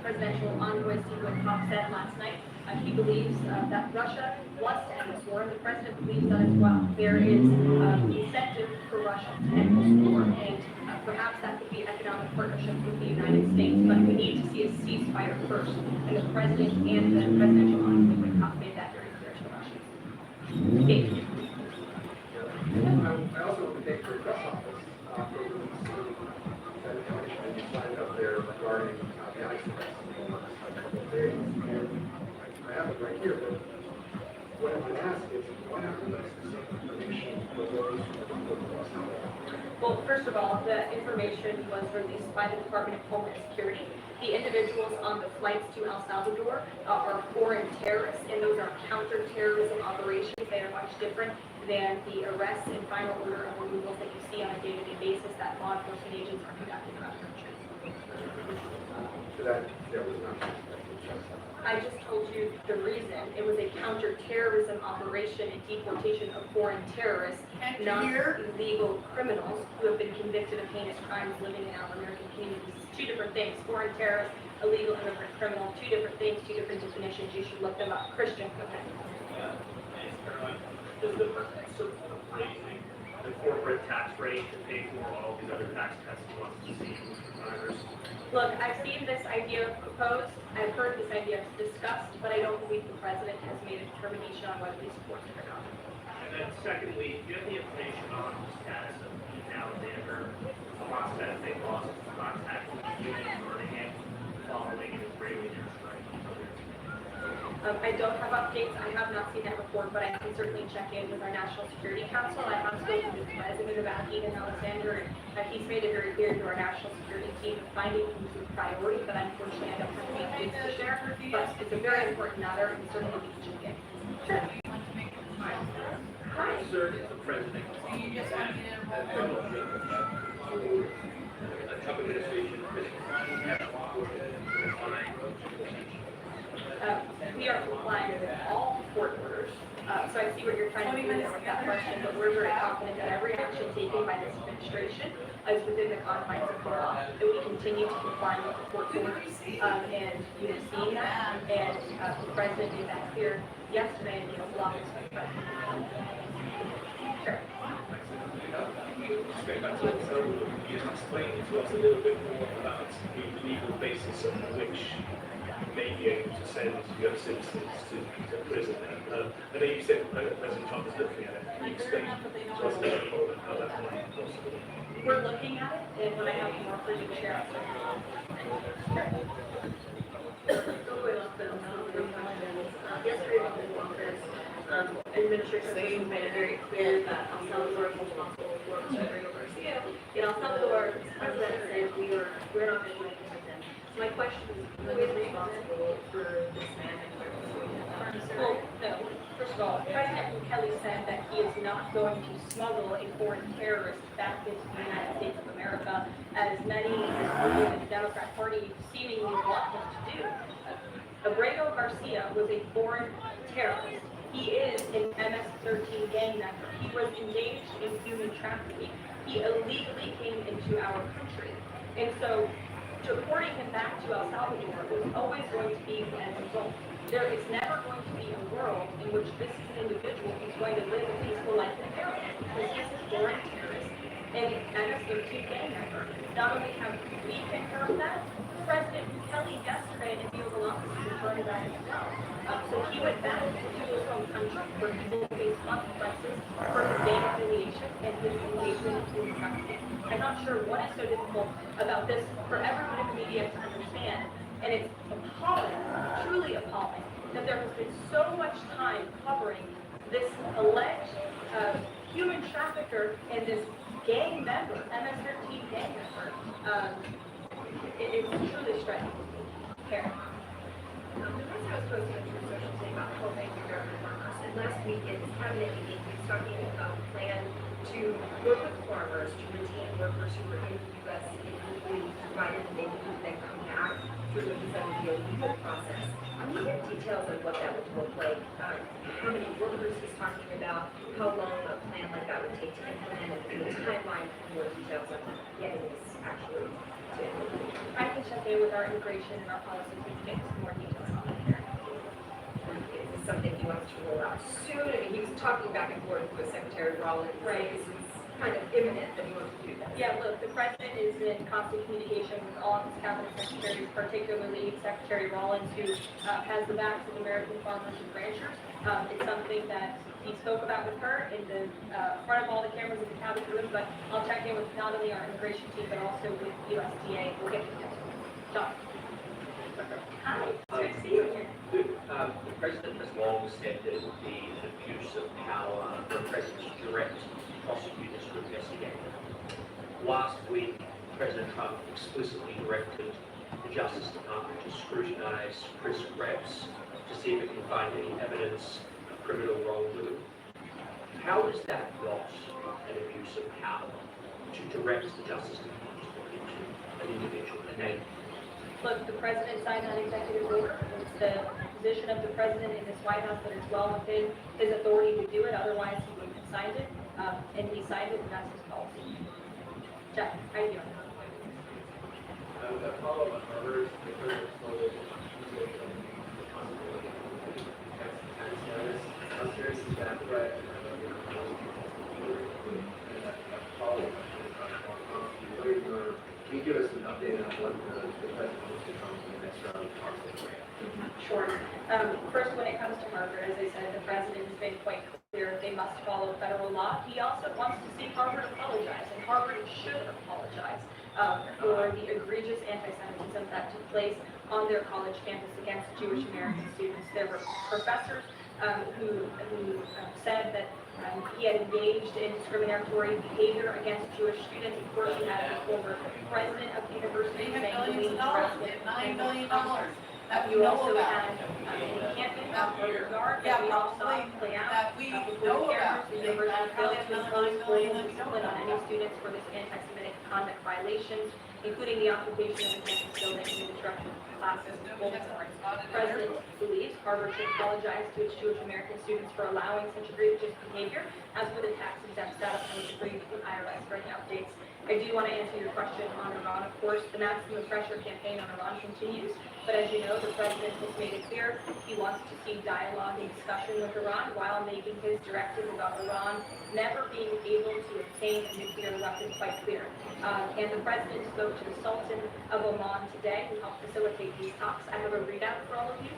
Speaker 1: presidential envoy Steve Witkoff said last night, he believes that Russia wants to end this war, and the president believes that as well. There is incentive for Russia to end this war, and perhaps that could be economic partnership with the United States, but we need to see a ceasefire first. And the president and the presidential envoy Witkoff made that very clear to the Russians. Dave.
Speaker 5: I also want to thank the press office for releasing that information that you cited up there regarding the ice press. I have it right here, but what I would ask is, why not release the same information for those who don't know?
Speaker 1: Well, Well, first of all, the information was released by the Department of Homeland Security. The individuals on the flights to El Salvador are foreign terrorists, and those are counterterrorism operations. They are much different than the arrests and final order of removals that you see on a day-to-day basis that law enforcement agents are conducting around the country.
Speaker 5: So that was not.
Speaker 1: I just told you the reason. It was a counterterrorism operation and deportation of foreign terrorists,
Speaker 2: Can't you
Speaker 1: not
Speaker 2: hear?
Speaker 1: illegal criminals who have been convicted of heinous crimes living in our American communities. It's two different things. Foreign terrorists, illegal immigrant criminal, two different things, two different definitions. You should look them up. Christian, okay.
Speaker 3: Does the purpose of raising the corporate tax rate to pay for all these other tax cuts he wants to see from drivers?
Speaker 1: Look, I've seen this idea proposed. I've heard this idea discussed, but I don't believe the president has made a determination on whether he supports it or not.
Speaker 3: And then secondly, do you have the information on the status of Keith Alexander? The last that they lost contact with the union or the hand following an Israeli airstrike.
Speaker 1: I don't have updates. I have not seen that report, but I can certainly check in with our National Security Council. I have spoken with the president about Ethan Alexander, and he's made it very clear to our national security team that finding him is a priority, but unfortunately I don't have any updates to share. But it's a very important matter, and certainly we can check in. Sure. Hi.
Speaker 3: Sir, the president.
Speaker 2: So you just want me to
Speaker 3: A Trump administration
Speaker 1: We are complying with all court orders. So I see what you're trying to do there with that question, but we're very confident that every action taken by this administration is within the confines of the law. That we continue to comply with the court orders, and you have seen that. And the president made that clear yesterday in the Oval Office. Sure.
Speaker 9: So you can explain to us a little bit more about the legal basis on which you may be able to send your citizens to prison. I know you said President Trump is looking at it. Can you explain to us a little bit more about how that might be possible?
Speaker 1: We're looking at it, and when I have more for you to share, I'll share.
Speaker 8: Yesterday, on the office, administration was made it very clear that El Salvador is responsible for Rodrigo Garcia. In El Salvador, the president said we're not going to do anything with them. So my question is, who is responsible for this man and where is he?
Speaker 1: Well, no. First of all, President Kelly said that he is not going to smuggle a foreign terrorist back into the United States of America, as many in the Democrat Party seemingly want him to do. Abrego Garcia was a foreign terrorist. He is an MS-13 gang member. He was engaged in human trafficking. He illegally came into our country. And so, deporting him back to El Salvador was always going to be the end result. There is never going to be a world in which this individual is going to live a peaceful life in America, because he is a foreign terrorist and an MS-13 gang member. Not only have we confirmed that, President Kelly yesterday in the Oval Office confirmed that as well. So he went back to his home country where he will face consequences for his gang affiliation and his engagement in human trafficking. I'm not sure what is so difficult about this for everyone in the media to understand. And it's appalling, truly appalling, that there has been so much time covering this alleged human trafficker and this gang member, MS-13 gang member. It's truly striking. Karen.
Speaker 8: The president was posting on Truth Social saying about helping American farmers, and last week in his cabinet meeting, he was talking about a plan to work with farmers to retain workers who were in the U.S. illegally, provided that they could then come back through what he said would be a legal process. Can you get details on what that would look like? How many workers he's talking about? How long a plan like that would take to implement, and the timeline for more details on getting this actually to implement?
Speaker 1: I can check in with our immigration and our policy team to get some more details on that here.
Speaker 8: Is this something he wants to roll out soon? I mean, he was talking back and forth with Secretary Rollins.
Speaker 1: Right.
Speaker 8: This is kind of imminent that he wants to do that.
Speaker 1: Yeah, look, the president is in constant communication with all of his cabinet secretaries, particularly Secretary Rollins, who has the backs of American farmers and ranchers. It's something that he spoke about with her in the front of all the cameras in the cabinet room, but I'll check in with not only our immigration team, but also with USDA. We'll get to this. John. Hi, it's good to see you here.
Speaker 10: The president has long said that it would be an abuse of power for a president to direct prosecutors to investigate. last week, President Trump explicitly directed the Justice Department to scrutinize prison reps to see if it can find any evidence of criminal wrongdoing. How is that not an abuse of power to direct the Justice Department to look into an individual? And then,
Speaker 1: Look, the president signed that executive order. It's the position of the president in this White House that it's well within his authority to do it. Otherwise, he wouldn't have signed it. And he signed it, and that's his policy. Jeff, how you doing?
Speaker 9: A follow-up on Harvard, because it's slowly I'm curious if that's right. Can you give us an update on what the president wants to come from the next round of Harvard?
Speaker 1: Sure. First, when it comes to Harvard, as I said, the president has been quite clear they must follow federal law. He also wants to see Harvard apologize, and Harvard should apologize for the egregious anti-Semitism that took place on their college campus against Jewish American students. There were professors who said that he had engaged in discriminatory behavior against Jewish students. Of course, you had the former president of the university
Speaker 2: They
Speaker 1: saying
Speaker 2: have
Speaker 1: the
Speaker 2: millions of dollars, they have $9 billion that we
Speaker 1: you
Speaker 2: know
Speaker 1: also
Speaker 2: about.
Speaker 1: had a campaign of regard
Speaker 2: Yeah,
Speaker 1: that we all saw
Speaker 2: probably
Speaker 1: play out.
Speaker 2: that we
Speaker 1: Before
Speaker 2: know
Speaker 1: the
Speaker 2: about.
Speaker 1: cameras, the
Speaker 2: They
Speaker 1: university
Speaker 2: probably
Speaker 1: failed to
Speaker 2: have
Speaker 1: impose
Speaker 2: $9 billion
Speaker 1: formal
Speaker 2: that we know
Speaker 1: discipline on any
Speaker 2: about.
Speaker 1: students for this anti-Semitic conduct violations, including the occupation of the campus building and the disruption of classes and bulldoors. The president believes Harvard should apologize to its Jewish American students for allowing such egregious behavior, as with a tax exempt status, and would agree with the IRS for any updates. I do want to answer your question on Iran. Of course, the maximum pressure campaign on Iran continues, but as you know, the president has made it clear he wants to see dialogue and discussion with Iran while making his directive about Iran never being able to obtain a nuclear weapon quite clear. And the president spoke to the Sultan of Oman today, who helped facilitate these talks. I have a readout for all of you.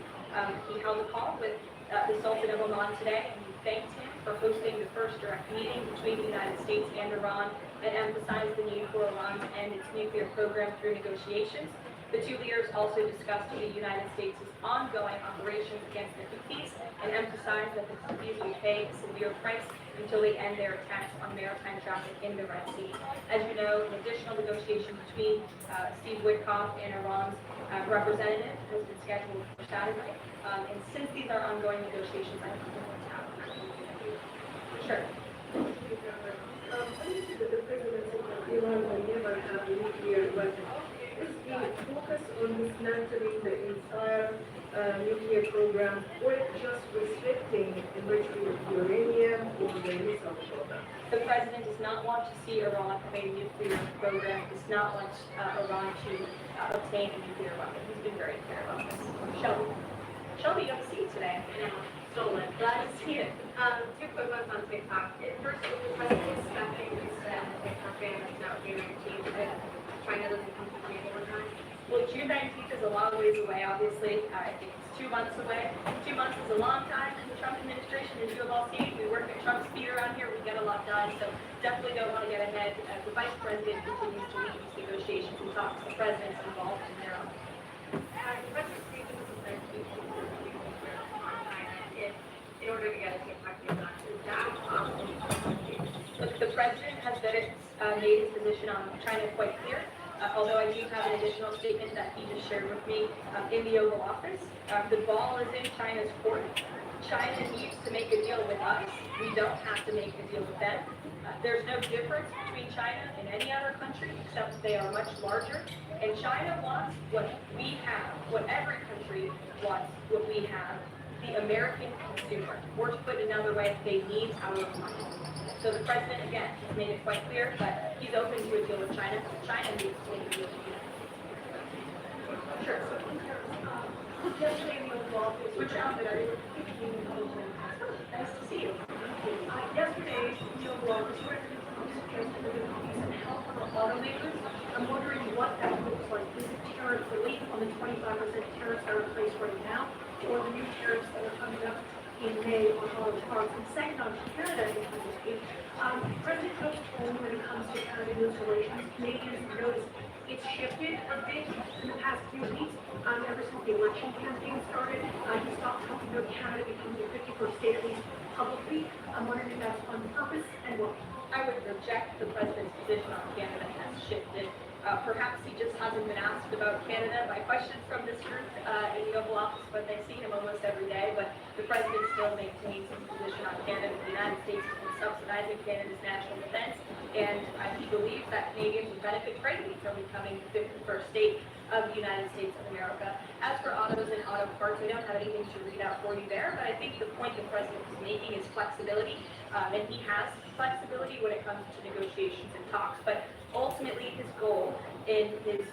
Speaker 1: He held a call with the Sultan of Oman today, and he thanked him for hosting the first direct meeting between the United States and Iran, and emphasized the need for Iran to end its nuclear program through negotiations. The two leaders also discussed the United States' ongoing operations against the Houthis and emphasized that the Houthis will pay a severe price until they end their attacks on maritime traffic in the Red Sea. As you know, an additional negotiation between Steve Witkoff and Iran's representative has been scheduled for Saturday. And since these are ongoing negotiations, I think we're going to have Sure.
Speaker 8: The president said that Iran will never have a nuclear weapon. Is the focus on dismantling the entire nuclear program, or just restricting enrichment of uranium or the missile program?
Speaker 1: The president does not want to see Iran have a nuclear program, does not want Iran to obtain a nuclear weapon. He's been very clear about this. Shelby, you have a seat today.
Speaker 8: Stolen.
Speaker 1: Glad to see it.
Speaker 8: Two quick ones on TikTok. First, the president is expecting this TikTok ban that's now June 19th. China doesn't come to June time.
Speaker 1: Well, June 19th is a long ways away, obviously. I think it's 2 months away. 2 months is a long time in the Trump administration. As you have all seen, we work at Trump speed around here. We get a lot done, so definitely don't want to get ahead. As the vice president continues to lead these negotiations and talks, the president's involved in their own.
Speaker 8: The president speaking to the in order to get a TikTok ban done. Is that possible?
Speaker 1: Look, the president has made his position on China quite clear. Although I do have an additional statement that he just shared with me in the Oval Office. The ball is in China's court. China needs to make a deal with us. We don't have to make a deal with them. There's no difference between China and any other country, except they are much larger. And China wants what we have, what every country wants, what we have, the American consumer. Or to put it another way, they need our money. So the president, again, has made it quite clear that he's open to a deal with China. China needs to make a deal with the United States. Sure.
Speaker 11: Yesterday we involved with
Speaker 1: Which outfit are you?
Speaker 11: Nice to see you. Yesterday, the Oval Office recommended and help for automakers. I'm wondering what that looks like. Is it tariff relief on the 25% tariffs that are in place right now, or the new tariffs that are coming up in May on all the cars? And second, on Canada, President Trump's tone when it comes to Canada news relations, Canadians have noticed it's shifted a bit in the past few weeks. Ever since the election campaign started, he stopped talking about Canada becoming the 51st state, at least publicly. I'm wondering if that's on purpose and why.
Speaker 1: I would reject the president's position on Canada
Speaker 11: Perhaps he just hasn't been asked about Canada by questions from this group in the Oval Office, but they see him almost every day. But the president still maintains his position on Canada. The United States has been subsidizing Canada's national defense, and he believes that Canadians would benefit greatly from becoming the 51st state of the United States of America. As for autos and auto parts, I don't have anything to read out for you there, but I think the point the president is making is flexibility, and he has flexibility when it comes to negotiations and talks, but ultimately his goal in his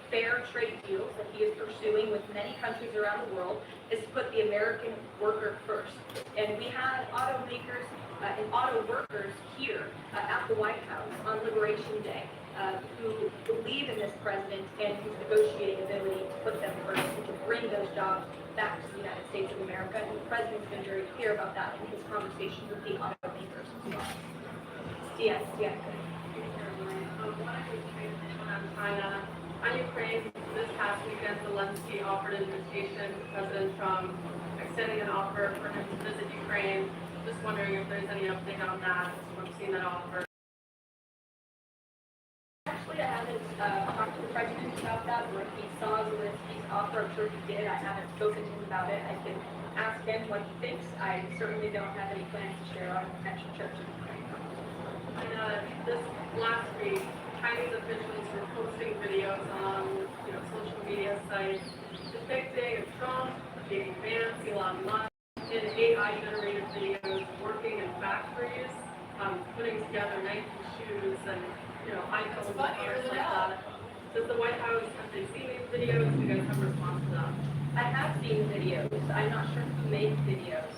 Speaker 11: fair trade deals that he is pursuing with many countries around the world is to put the American worker first. And we had automakers and auto workers here at the White House on Liberation Day who believe in this president and his negotiating ability to put them first and to bring those jobs back to the United States of America. And the president's been very clear about that in his conversations with the automakers as well. Yes.
Speaker 12: On Ukraine, this past weekend, Zelensky offered an invitation to President Trump, extending an offer for him to visit Ukraine. Just wondering if there's any update on that, we've seen that offer.
Speaker 11: Actually, I haven't talked to the president about that, or if he saw Zelensky's offer. I'm sure he did. I haven't spoken to him about it. I can ask him what he thinks. I certainly don't have any plans to share on potential trips to Ukraine.
Speaker 12: And this last week, Chinese officials were posting videos on social media sites depicting Trump, J.D. Vance, Elon Musk, in AI-generated videos working in factories, putting together Nike shoes and iPhones and cars like that. Does the White House, have they seen these videos? Do you guys have a response to them?
Speaker 11: I have seen videos. I'm not sure who made videos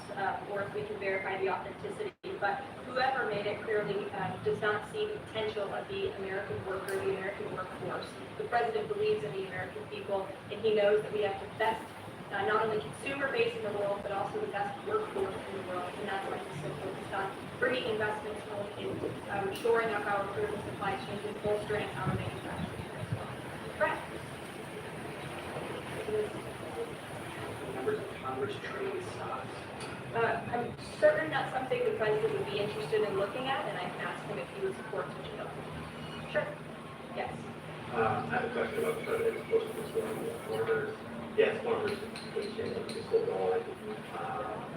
Speaker 11: or if we can verify the authenticity, but whoever made it clearly does not see the potential of the American worker, the American workforce. The president believes in the American people, and he knows that we have the best, not only consumer base in the world, but also the best workforce in the world, and that's why he's so focused on bringing investments home in shoring up our critical supply chains and bolstering our manufacturing as well. Brett?
Speaker 10: Members of Congress trade stocks.
Speaker 11: I'm certain that's something the president would be interested in looking at, and I can ask him if he would support such a bill. Sure. Yes.
Speaker 13: I have a question about the president's post this one. Farmers, yes, farmers is still going.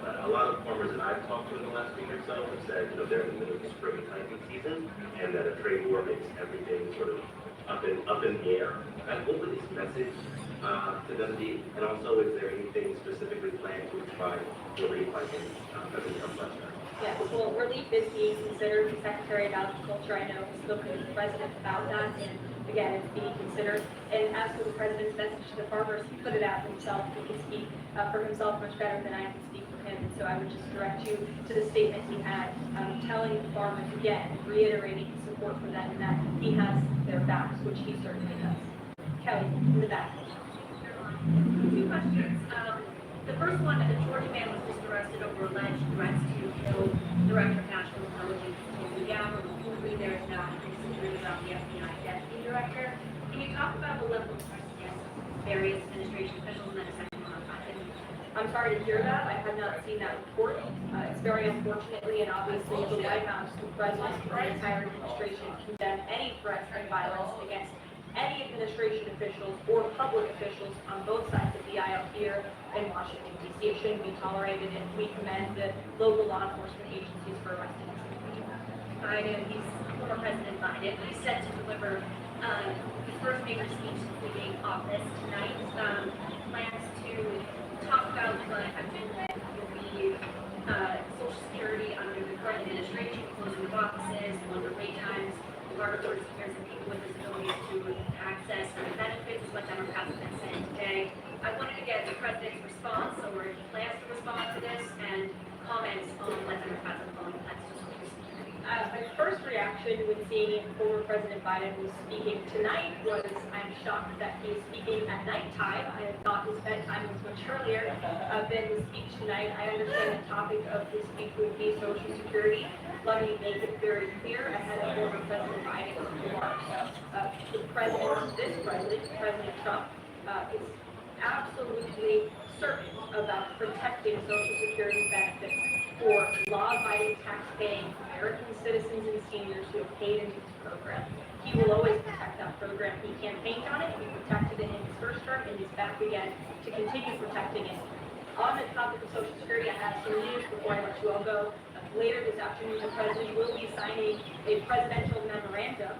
Speaker 13: But a lot of farmers that I've talked to in the last week or so have said, they're in the middle of the spring planting season, and that a trade war makes everything sort of up in the air. And what would this message to them be? And also, is there anything specifically planned to provide relief by President Trump last night?
Speaker 11: Yes, well, relief is being considered. The Secretary of Agriculture, I know, has spoken to the president about that, and again, it's being considered. And as for the president's message to the farmers, he put it out himself. He can speak for himself much better than I can speak for him. And so I would just direct you to the statement he had, telling the farmers again, reiterating his support for them, and that he has their backs, which he certainly does. Kelly, in the back.
Speaker 14: Two questions. The first one, a Georgia man was just arrested over alleged threats to kill Director of National Intelligence Tulsi Gabbard. Reportedly, there is now increased security about the FBI Deputy Director. Can you talk about the level of trust against various administration officials and then a second one on content?
Speaker 11: I'm sorry to hear that. I have not seen that report. It's very unfortunately, and obviously the White House, the president, and the entire administration condemn any threats and violence against any administration officials or public officials on both sides of the aisle here in Washington, D.C. It shouldn't be tolerated, and we commend the local law enforcement agencies for arresting this individual.
Speaker 14: Biden, former President Biden, he's set to deliver his first major speech since leaving office tonight. Plans to talk about what have been the Social Security under the current administration, closing of offices, longer wait times, larger seniors and people with disabilities to access benefits, what Democrats have been saying today. I wanted to get the president's response, or if he plans to respond to this, and comments on what Democrats are calling plans to Social Security.
Speaker 11: My first reaction when seeing former President Biden was speaking tonight was I'm shocked that he is speaking at nighttime. I thought his bedtime was much earlier than his speech tonight. I understand the topic of his speech would be Social Security. Let me make it very clear ahead of former President Biden's remarks. The president, this president, President Trump, is absolutely certain about protecting Social Security benefits for law-abiding, tax-paying American citizens and seniors who have paid into this program. He will always protect that program. He campaigned on it, he protected it in his first term, and he's back again to continue protecting it. On the topic of Social Security, I have some news before I let you all go. Later this afternoon, the President will be signing a presidential memorandum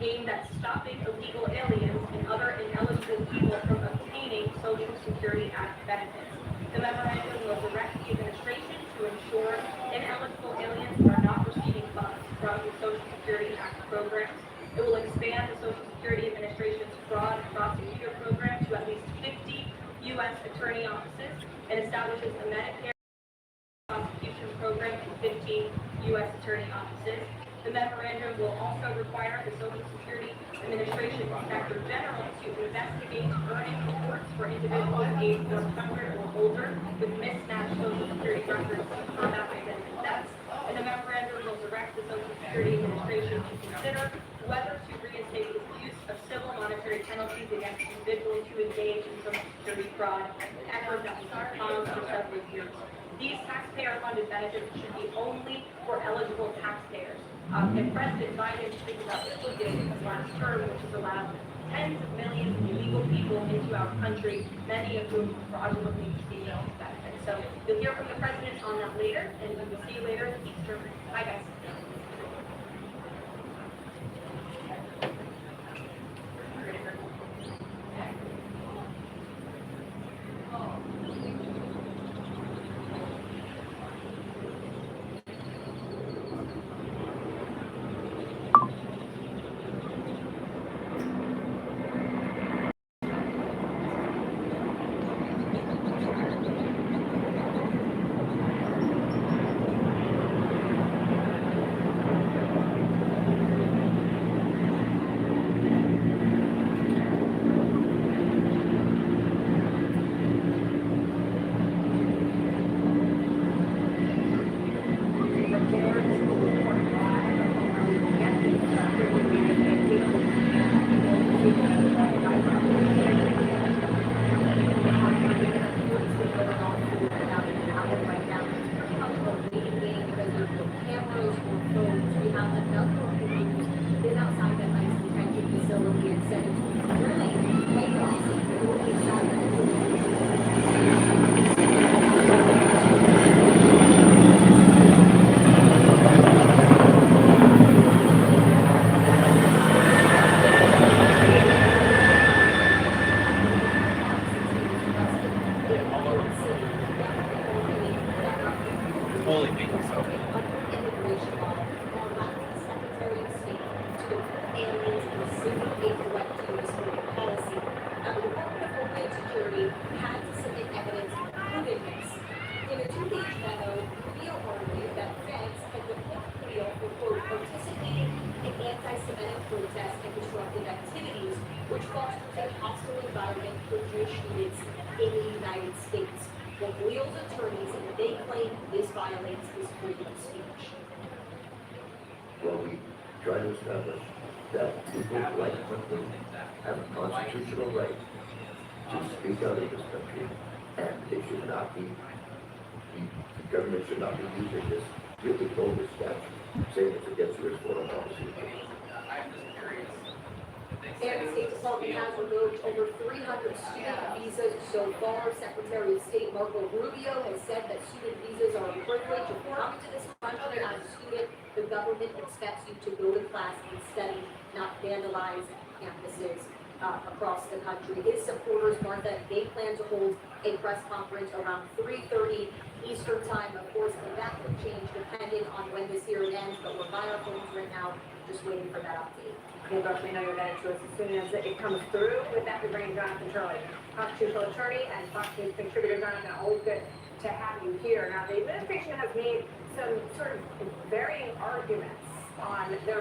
Speaker 11: aimed at stopping illegal aliens and other ineligible people from obtaining Social Security Act benefits. The memorandum will direct the administration to ensure ineligible aliens are not receiving funds from the Social Security Act programs. It will expand the Social Security Administration's fraud prosecutor program to at least 50 U.S. attorney offices and establishes a Medicare prosecution program in 15 U.S. attorney offices. The memorandum will also require the Social Security Administration Inspector General to investigate earning reports for individuals aged 100 or older with mismatched Social Security records to combat identity theft. And the memorandum will direct the Social Security Administration to consider whether to reinstate the use of civil monetary penalties against individuals who engage in Social Security fraud, an effort that has been paused for several years. These taxpayer-funded benefits should be only for eligible taxpayers. And President Biden speaks about what he did in his last term, which has allowed tens of millions of illegal people into our country, many of whom fraudulently received these benefits. So you'll hear from the President on that later, and we will see you later in the peace term. Bye, guys.
Speaker 15: Well, we try to establish that people like Clinton have a constitutional right to speak out in this country, and they should not be, the government should not be using this really bogus statute, saying it's against U.S. foreign policy.
Speaker 16: And the State Department has revoked over 300 student visas so far. Secretary of State Marco Rubio has said that student visas are a privilege. If you come to this country as a student, the government expects you to go to class and study, not vandalize campuses across the country. His supporters, Martha, they plan to hold a press conference around 3:30 Eastern time. Of course, that could change depending on when this hearing ends, but we're by our phones right now, just waiting for that update.
Speaker 8: Okay, Buck, we know you're getting to us as soon as it comes through. With that, we bring in Jonathan Turley, constitutional attorney and Fox News contributor. Jonathan, always good to have you here. Now, the administration has made some sort of varying arguments on their